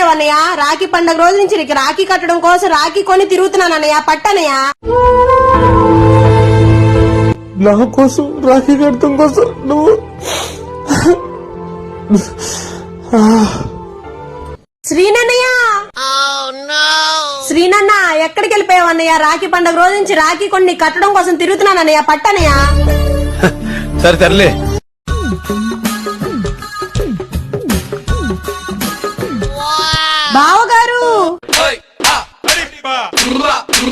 వెళ్ళిపోయావన్నయ్య. రాఖీ పండుగ రోజు నుంచి నీకు రాఖీ కట్టడం కోసం రాఖీ కొని తిరుగుతున్నానన్నయ్య. పట్టనయ్యా. నా కోసం రాఖీ కట్టడం కోసం నువ్వు శ్రీనన్నయ్య, శ్రీనన్న ఎక్కడికి వెళ్ళిపోయావన్నయ్య? రాఖీ పండుగ రోజు నుంచి రాఖీ కొని కట్టడం కోసం తిరుగుతున్నానన్నయ్య. పట్టనయ్యా. సరే తరలే.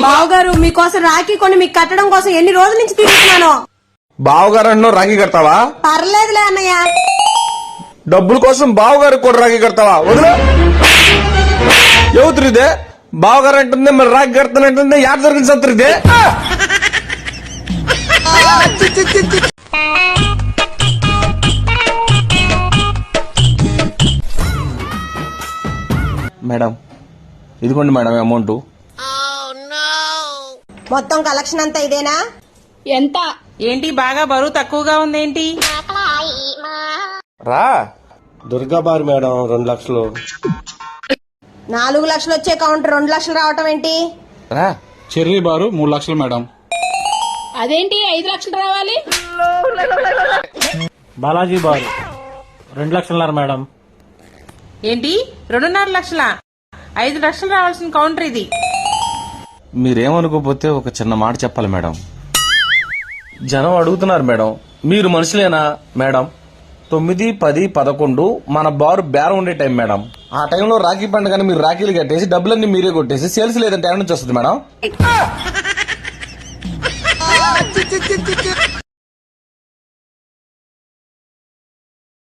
బావగారు మీకోసం రాఖీ కొని మీకు కట్టడం కోసం ఎన్ని రోజుల నుంచి తిరుగుతున్నాను. బావగారు అంటున్నావు రాఖీ కడతావా? పర్లేదులే అన్నయ్య. డబ్బుల కోసం బావగారు కూడా రాఖీ కడతావా? వదిలే. ఎవరిదే బావగారు అంటుంది, మరి రాఖీ కడతానంటుంది. యాడ దొరికిన సంతరిదే? మేడం ఇదిగోండి మేడం అమౌంట్. మొత్తం కలెక్షన్ అంతా ఇదేనా? ఎంత? ఏంటి బాగా బరువు తక్కువగా ఉందేంటి? రా దుర్గా బారు మేడం 2 లక్షలు. 4 లక్షలు వచ్చే కౌంటర్ 2 లక్షలు రావటం ఏంటి? రా చెర్రీ బారు 3 లక్షలు మేడం. అదేంటి 5 లక్షలు రావాలి? బాలాజీ బారు 2 లక్షలున్నారు మేడం. ఏంటి 2.5 లక్షల? 5 లక్షలు రావాల్సిన కౌంటర్ ఇది. మీరేమనుకోపోతే ఒక చిన్న మాట చెప్పాలి మేడం. జనం అడుగుతున్నారు మేడం, మీరు మనుషులేనా మేడం? 9, 10, 11 మన బారు బేరం ఉండే టైం మేడం. ఆ టైంలో రాఖీ పండుగని మీరు రాఖీలు కట్టేసి డబ్బులన్నీ మీరే కొట్టేసి సేల్స్ లేదంటే ఎక్కడి నుంచి వస్తుంది మేడం?